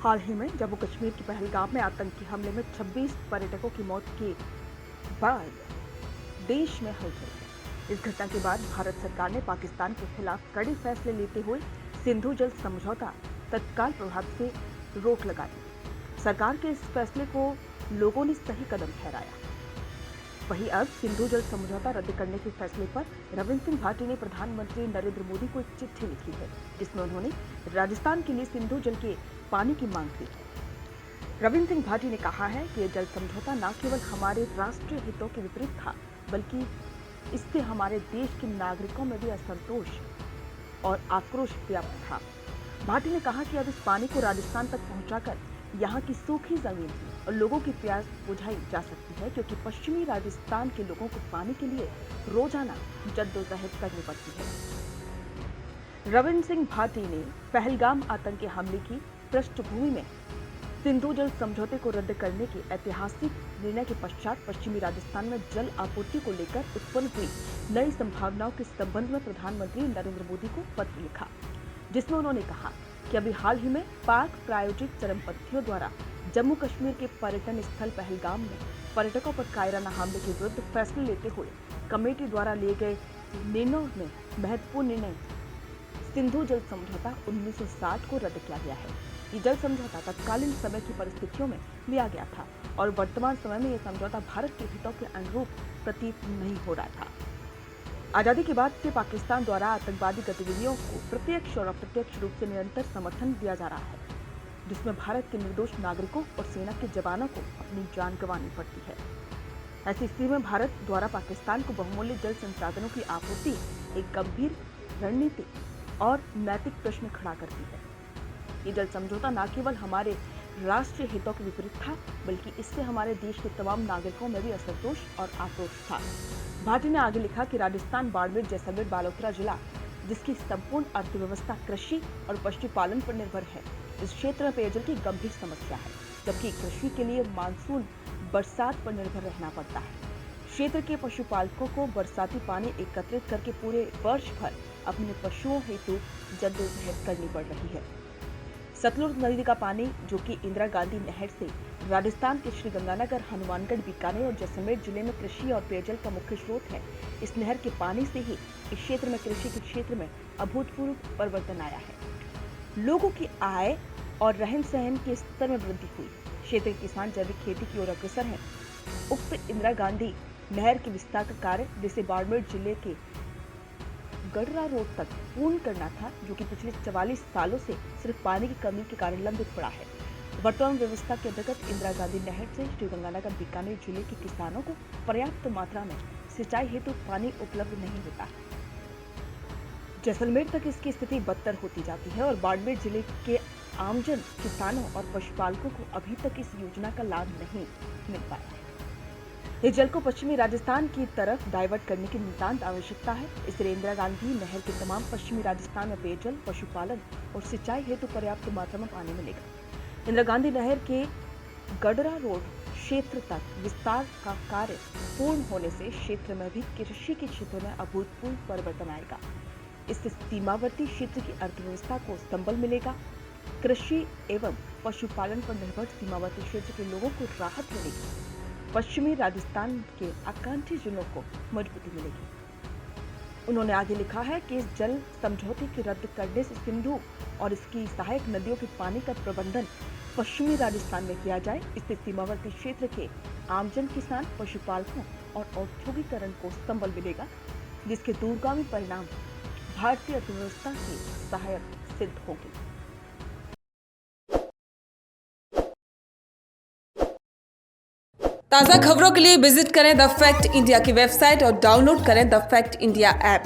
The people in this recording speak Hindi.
हाल ही में जम्मू कश्मीर के पहलगाम में आतंकी हमले में 26 पर्यटकों की मौत के बाद देश में हलचल है। इस घटना के बाद भारत सरकार ने पाकिस्तान के खिलाफ कड़े फैसले लेते हुए सिंधु जल समझौता तत्काल प्रभाव से रोक लगा दी। सरकार के इस फैसले को लोगों ने सही कदम ठहराया। वहीं अब सिंधु जल समझौता रद्द करने के फैसले पर रविंद्र सिंह भाटी ने प्रधानमंत्री नरेंद्र मोदी को एक चिट्ठी लिखी है, जिसमें उन्होंने राजस्थान के लिए सिंधु जल के पानी की मांग की है। रविंद्र सिंह भाटी ने कहा है कि यह जल समझौता न केवल हमारे राष्ट्रीय हितों के विपरीत था, बल्कि इससे हमारे देश के नागरिकों में भी असंतोष और आक्रोश व्याप्त था। भाटी ने कहा कि अब इस पानी को राजस्थान तक पहुंचाकर यहाँ की सूखी जमीन और लोगों की प्यास बुझाई जा सकती है, क्योंकि पश्चिमी राजस्थान के लोगों को पानी के लिए रोजाना जद्दोजहद करनी पड़ती है। रविंद्र सिंह भाटी ने पहलगाम आतंकी हमले की पृष्ठभूमि में सिंधु जल समझौते को रद्द करने के ऐतिहासिक निर्णय के पश्चात पश्चिमी राजस्थान में जल आपूर्ति को लेकर उत्पन्न हुई नई संभावनाओं के संबंध में प्रधानमंत्री नरेंद्र मोदी को पत्र लिखा, जिसमें उन्होंने कहा कि अभी हाल ही में पाक प्रायोजित चरमपंथियों द्वारा जम्मू कश्मीर के पर्यटन स्थल पहलगाम में पर्यटकों पर कायराना हमले के विरुद्ध फैसले लेते हुए कमेटी द्वारा लिए गए निर्णयों में महत्वपूर्ण निर्णय सिंधु जल समझौता 1960 को रद्द किया गया है। ये जल समझौता तत्कालीन समय की परिस्थितियों में लिया गया था और वर्तमान समय में यह समझौता भारत के हितों के अनुरूप प्रतीत नहीं हो रहा था। आजादी के बाद से पाकिस्तान द्वारा आतंकवादी गतिविधियों को प्रत्यक्ष और अप्रत्यक्ष रूप से निरंतर समर्थन दिया जा रहा है, जिसमें भारत के निर्दोष नागरिकों और सेना के जवानों को अपनी जान गंवानी पड़ती है। ऐसी स्थिति में भारत द्वारा पाकिस्तान को बहुमूल्य जल संसाधनों की आपूर्ति एक गंभीर रणनीति और नैतिक प्रश्न खड़ा करती है। ये जल समझौता न केवल हमारे राष्ट्रीय हितों के विपरीत था, बल्कि इससे हमारे देश के तमाम नागरिकों में भी असंतोष और आक्रोश था। भाटी ने आगे लिखा कि राजस्थान, बाड़मेर, जैसलमेर, बालोतरा जिला, जिसकी संपूर्ण अर्थव्यवस्था कृषि और पशुपालन पर निर्भर है, इस क्षेत्र में पेयजल की गंभीर समस्या है, जबकि कृषि के लिए मानसून बरसात पर निर्भर रहना पड़ता है। क्षेत्र के पशुपालकों को बरसाती पानी एकत्रित करके पूरे वर्ष भर अपने पशुओं हेतु जद्दोजहद करनी पड़ रही है। सतलुज नदी का पानी, जो कि इंदिरा गांधी नहर से राजस्थान के श्रीगंगानगर, हनुमानगढ़, बीकानेर और जैसलमेर जिले में कृषि और पेयजल का मुख्य स्रोत है, इस नहर के पानी से ही इस क्षेत्र में कृषि के क्षेत्र में अभूतपूर्व परिवर्तन आया है। लोगों की आय और रहन सहन के स्तर में वृद्धि हुई। क्षेत्र के किसान जैविक खेती की ओर अग्रसर हैं। उक्त इंदिरा गांधी नहर के विस्तार का कार्य, जिसे बाड़मेर जिले के गडरा रोड तक पूर्ण करना था, जो कि पिछले 44 सालों से सिर्फ पानी की कमी के कारण लंबित पड़ा है। वर्तमान व्यवस्था के अंतर्गत इंदिरा गांधी नहर से श्रीगंगानगर, बीकानेर जिले के किसानों को पर्याप्त मात्रा में सिंचाई हेतु पानी उपलब्ध नहीं होता है। जैसलमेर तक इसकी स्थिति बदतर होती जाती है और बाड़मेर जिले के आमजन, किसानों और पशुपालकों को अभी तक इस योजना का लाभ नहीं मिल पाया है। इस जल को पश्चिमी राजस्थान की तरफ डाइवर्ट करने की नितांत आवश्यकता है। इसलिए इंदिरा गांधी नहर के तमाम पश्चिमी राजस्थान में पेयजल, पशुपालन और सिंचाई हेतु पर्याप्त मात्रा में पानी मिलेगा। इंदिरा गांधी नहर के गडरा रोड क्षेत्र तक विस्तार का कार्य पूर्ण होने से क्षेत्र में भी कृषि के क्षेत्र में अभूतपूर्व परिवर्तन आएगा। इससे सीमावर्ती क्षेत्र की अर्थव्यवस्था को संबल मिलेगा। कृषि एवं पशुपालन पर निर्भर सीमावर्ती क्षेत्र के लोगों को राहत मिलेगी। पश्चिमी राजस्थान के आकांक्षी जिलों को मजबूती मिलेगी। उन्होंने आगे लिखा है कि इस जल समझौते के रद्द करने से सिंधु और इसकी सहायक नदियों के पानी का प्रबंधन पश्चिमी राजस्थान में किया जाए। इससे सीमावर्ती क्षेत्र के आमजन, किसान, पशुपालकों और औद्योगिकरण को संबल मिलेगा, जिसके दूरगामी परिणाम भारतीय अर्थव्यवस्था के सहायक सिद्ध होंगे। ताज़ा खबरों के लिए विजिट करें द फैक्ट इंडिया की वेबसाइट और डाउनलोड करें द फैक्ट इंडिया ऐप।